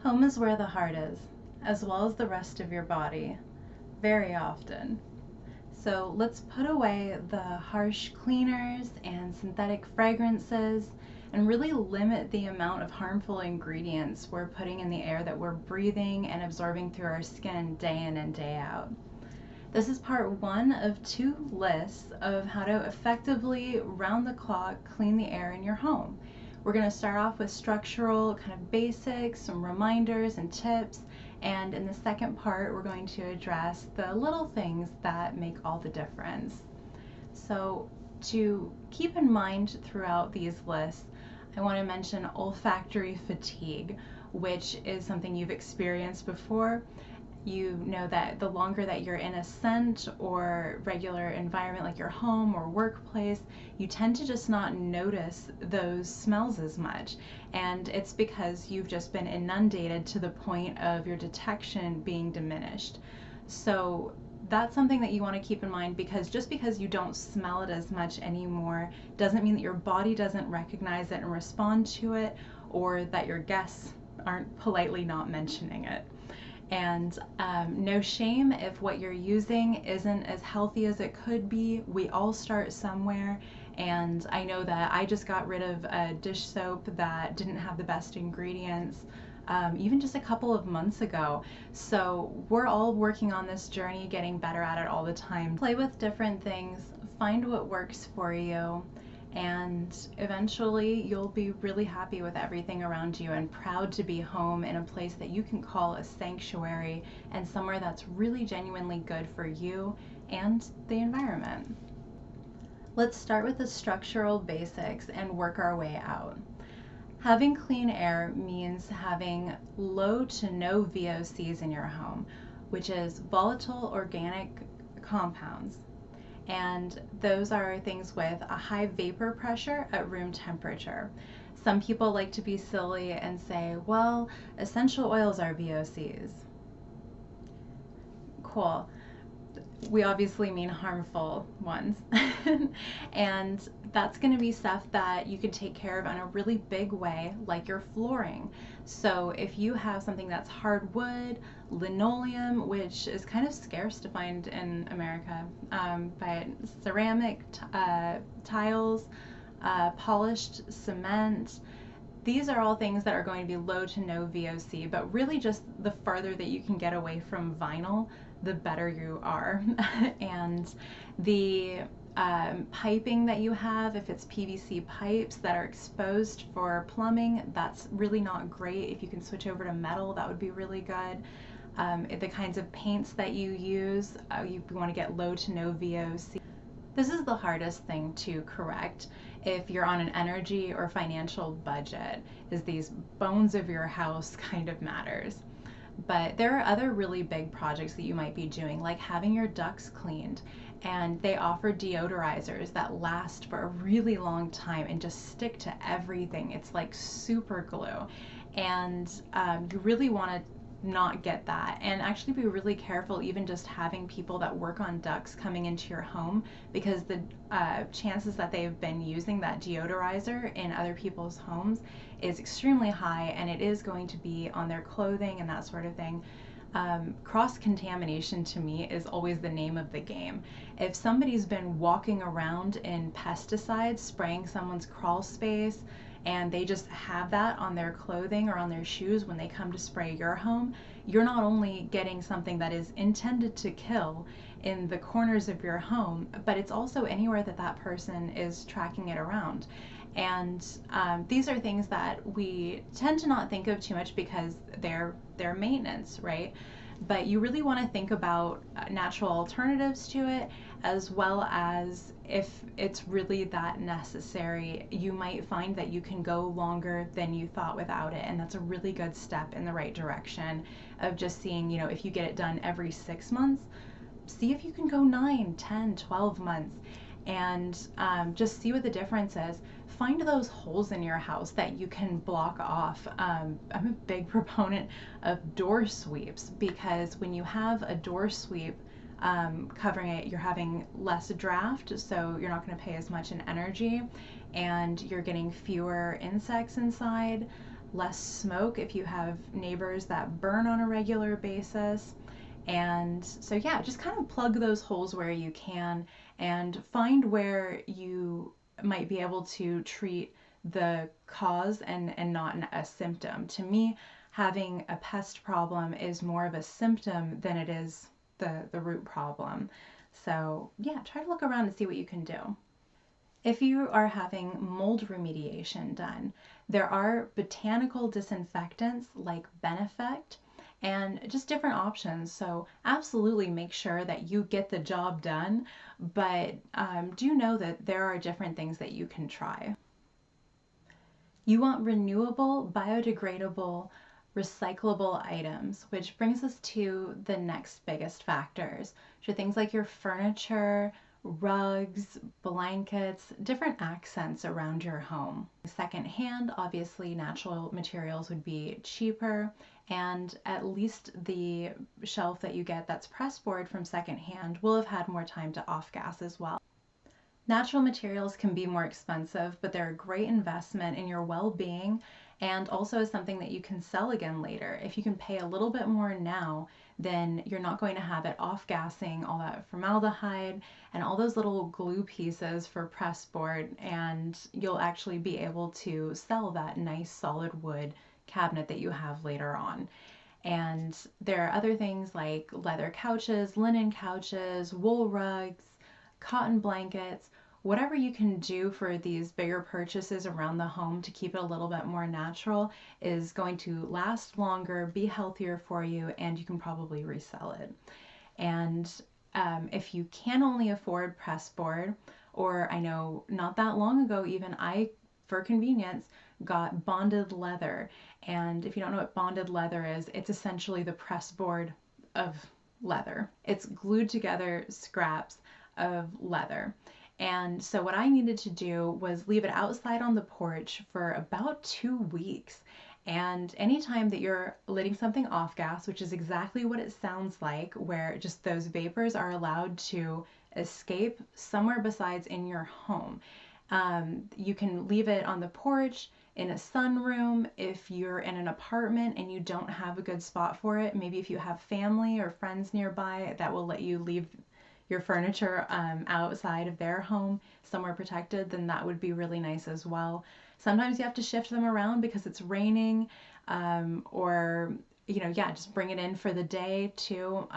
Home is where the heart is, as well as the rest of your body, very often. So let's put away the harsh cleaners and synthetic fragrances and really limit the amount of harmful ingredients we're putting in the air that we're breathing and absorbing through our skin day in and day out. This is part one of two lists of how to effectively, round the clock, clean the air in your home. We're going to start off with structural kind of basics, some reminders and tips, and in the second part, we're going to address the little things that make all the difference. So to keep in mind throughout these lists, I want to mention olfactory fatigue, which is something you've experienced before. You know that the longer that you're in a scent or regular environment like your home or workplace, you tend to just not notice those smells as much. And it's because you've just been inundated to the point of your detection being diminished. So that's something that you want to keep in mind, because just because you don't smell it as much anymore doesn't mean that your body doesn't recognize it and respond to it, or that your guests aren't politely not mentioning it. And no shame if what you're using isn't as healthy as it could be. We all start somewhere. And I know that I just got rid of a dish soap that didn't have the best ingredients, even just a couple of months ago. So we're all working on this journey, getting better at it all the time. Play with different things, find what works for you, and eventually you'll be really happy with everything around you and proud to be home in a place that you can call a sanctuary and somewhere that's really genuinely good for you and the environment. Let's start with the structural basics and work our way out. Having clean air means having low to no VOCs in your home, which is volatile organic compounds. And those are things with a high vapor pressure at room temperature. Some people like to be silly and say, well, essential oils are VOCs. Cool. We obviously mean harmful ones. And that's going to be stuff that you can take care of in a really big way, like your flooring. So if you have something that's hardwood, linoleum, which is kind of scarce to find in America, but ceramic tiles, polished cement, these are all things that are going to be low to no VOC, but really just the farther that you can get away from vinyl, the better you are. And the piping that you have, if it's PVC pipes that are exposed for plumbing, that's really not great. If you can switch over to metal, that would be really good. The kinds of paints that you use, you want to get low to no VOC. This is the hardest thing to correct if you're on an energy or financial budget, is these bones of your house kind of matters. But there are other really big projects that you might be doing, like having your ducts cleaned. And they offer deodorizers that last for a really long time and just stick to everything. It's like super glue. And you really want to not get that, and actually be really careful even just having people that work on ducts coming into your home, because the chances that they've been using that deodorizer in other people's homes is extremely high, and it is going to be on their clothing and that sort of thing. Cross-contamination to me is always the name of the game. If somebody's been walking around in pesticides, spraying someone's crawl space, and they just have that on their clothing or on their shoes when they come to spray your home, you're not only getting something that is intended to kill in the corners of your home, but it's also anywhere that that person is tracking it around. And these are things that we tend to not think of too much because they're maintenance, right? But you really want to think about natural alternatives to it, as well as if it's really that necessary, you might find that you can go longer than you thought without it. And that's a really good step in the right direction of just seeing, if you get it done every 6 months, see if you can go 9, 10, 12 months. And just see what the difference is. Find those holes in your house that you can block off. I'm a big proponent of door sweeps, because when you have a door sweep covering it, you're having less draft, so you're not going to pay as much in energy, and you're getting fewer insects inside. less smoke if you have neighbors that burn on a regular basis. And so, yeah, just kind of plug those holes where you can and find where you might be able to treat the cause and not a symptom. To me, having a pest problem is more of a symptom than it is the root problem. So, yeah, try to look around and see what you can do. If you are having mold remediation done, there are botanical disinfectants like Benefect and just different options. So absolutely make sure that you get the job done, but do know that there are different things that you can try. You want renewable, biodegradable, recyclable items, which brings us to the next biggest factors, which are things like your furniture, rugs, blankets, different accents around your home. Secondhand, obviously, natural materials would be cheaper, and at least the shelf that you get that's pressboard from secondhand will have had more time to off gas as well. Natural materials can be more expensive, but they're a great investment in your well-being and also is something that you can sell again later. If you can pay a little bit more now, then you're not going to have it off-gassing all that formaldehyde and all those little glue pieces for press board, and you'll actually be able to sell that nice solid wood cabinet that you have later on. And there are other things like leather couches, linen couches, wool rugs, cotton blankets, whatever you can do for these bigger purchases around the home to keep it a little bit more natural is going to last longer, be healthier for you, and you can probably resell it. And if you can only afford pressboard, or I know not that long ago, even I, for convenience, got bonded leather. And if you don't know what bonded leather is, it's essentially the pressboard of leather. It's glued together scraps of leather. And so what I needed to do was leave it outside on the porch for about 2 weeks. And anytime that you're letting something off gas, which is exactly what it sounds like, where just those vapors are allowed to escape somewhere besides in your home, you can leave it on the porch, in a sunroom. If you're in an apartment and you don't have a good spot for it, maybe if you have family or friends nearby that will let you leave your furniture outside of their home somewhere protected, then that would be really nice as well. Sometimes you have to shift them around because it's raining, or yeah, just bring it in for the day too.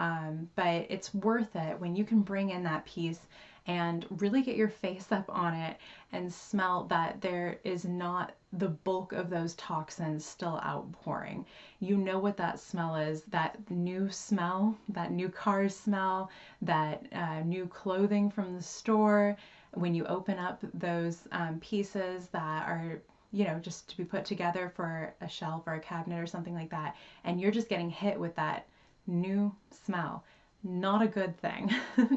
But it's worth it when you can bring in that piece and really get your face up on it and smell that there is not the bulk of those toxins still outpouring. You know what that smell is, that new smell, that new car smell, that new clothing from the store. When you open up those pieces that are just to be put together for a shelf or a cabinet or something like that, and you're just getting hit with that new smell. Not a good thing.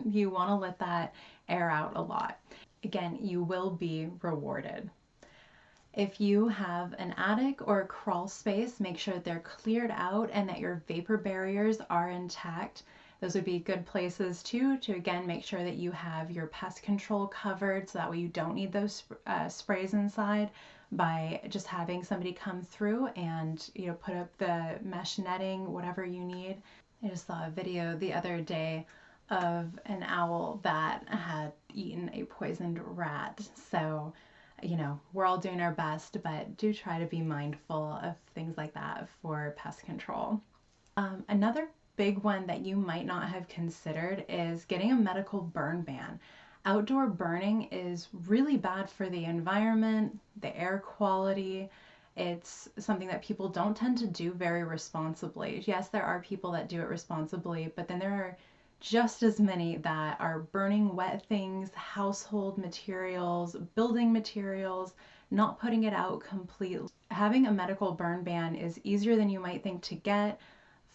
You want to let that air out a lot. Again, you will be rewarded. If you have an attic or a crawl space, make sure that they're cleared out and that your vapor barriers are intact. Those would be good places too to again make sure that you have your pest control covered, so that way you don't need those sprays inside, by just having somebody come through and put up the mesh netting, whatever you need. I just saw a video the other day of an owl that had eaten a poisoned rat. So, we're all doing our best, but do try to be mindful of things like that for pest control. Another big one that you might not have considered is getting a medical burn ban. Outdoor burning is really bad for the environment, the air quality. It's something that people don't tend to do very responsibly. Yes, there are people that do it responsibly, but then there are just as many that are burning wet things, household materials, building materials, not putting it out completely. Having a medical burn ban is easier than you might think to get.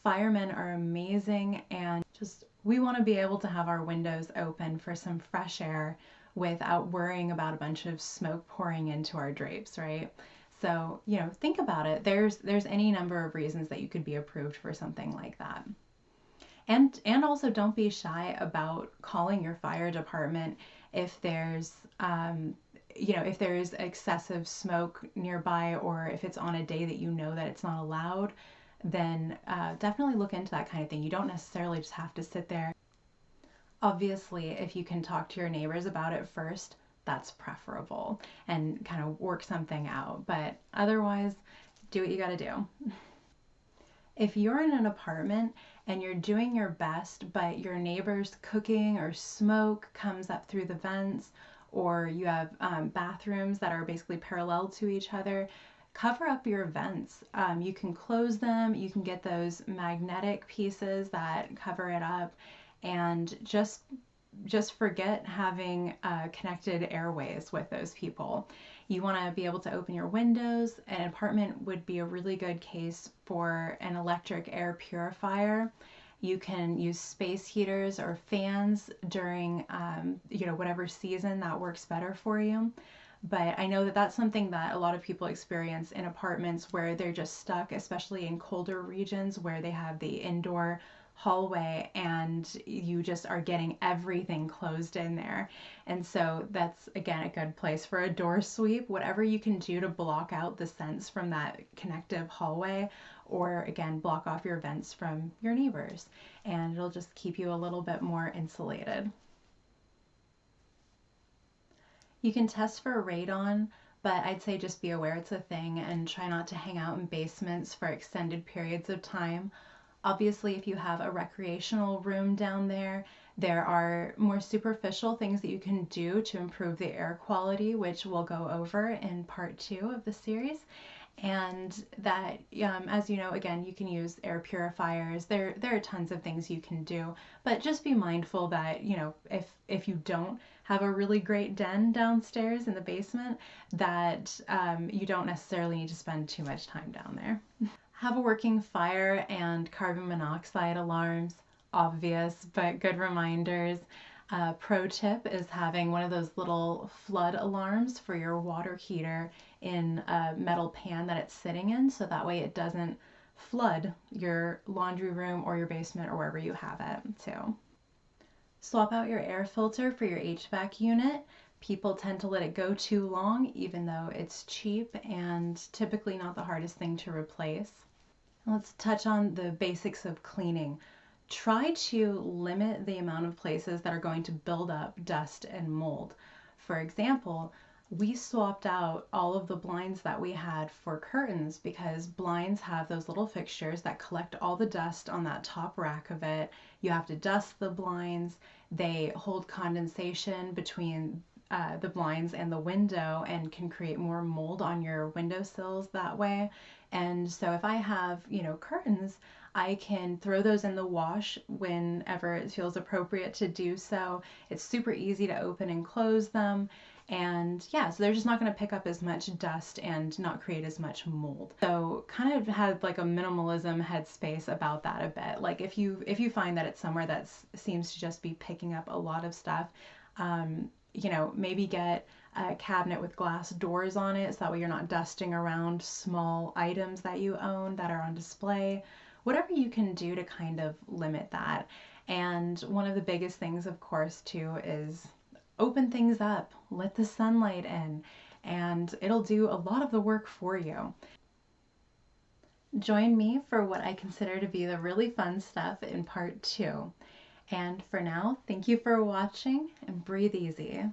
Firemen are amazing, and just we want to be able to have our windows open for some fresh air without worrying about a bunch of smoke pouring into our drapes, right? So, think about it. There's any number of reasons that you could be approved for something like that. And also don't be shy about calling your fire department if there's if there's excessive smoke nearby, or if it's on a day that you know that it's not allowed, then definitely look into that kind of thing. You don't necessarily just have to sit there. Obviously, if you can talk to your neighbors about it first, that's preferable, and kind of work something out. But otherwise, do what you got to do. If you're in an apartment and you're doing your best, but your neighbor's cooking or smoke comes up through the vents, or you have bathrooms that are basically parallel to each other, cover up your vents. You can close them, you can get those magnetic pieces that cover it up, and just forget having connected airways with those people. You want to be able to open your windows. An apartment would be a really good case for an electric air purifier. You can use space heaters or fans during, whatever season that works better for you. But I know that that's something that a lot of people experience in apartments where they're just stuck, especially in colder regions where they have the indoor hallway and you just are getting everything closed in there. And so that's, again, a good place for a door sweep. Whatever you can do to block out the scents from that connective hallway, or again, block off your vents from your neighbors, and it'll just keep you a little bit more insulated. You can test for radon, but I'd say just be aware it's a thing and try not to hang out in basements for extended periods of time. Obviously, if you have a recreational room down there, there are more superficial things that you can do to improve the air quality, which we'll go over in part 2 of the series. And that, as you know, again, you can use air purifiers. There are tons of things you can do, but just be mindful that, if you don't have a really great den downstairs in the basement, that you don't necessarily need to spend too much time down there. Have a working fire and carbon monoxide alarms. Obvious, but good reminders. Pro tip is having one of those little flood alarms for your water heater in a metal pan that it's sitting in, so that way it doesn't flood your laundry room or your basement or wherever you have it too. Swap out your air filter for your HVAC unit. People tend to let it go too long, even though it's cheap and typically not the hardest thing to replace. Let's touch on the basics of cleaning. Try to limit the amount of places that are going to build up dust and mold. For example, we swapped out all of the blinds that we had for curtains because blinds have those little fixtures that collect all the dust on that top rack of it. You have to dust the blinds. They hold condensation between the blinds and the window and can create more mold on your windowsills that way. And so if I have, curtains, I can throw those in the wash whenever it feels appropriate to do so. It's super easy to open and close them. And yeah, so they're just not going to pick up as much dust and not create as much mold. So kind of had like a minimalism headspace about that a bit. Like if you find that it's somewhere that seems to just be picking up a lot of stuff, maybe get a cabinet with glass doors on it, so that way you're not dusting around small items that you own that are on display. Whatever you can do to kind of limit that. And one of the biggest things, of course, too, is open things up, let the sunlight in, and it'll do a lot of the work for you. Join me for what I consider to be the really fun stuff in part 2. And for now, thank you for watching, and breathe easy.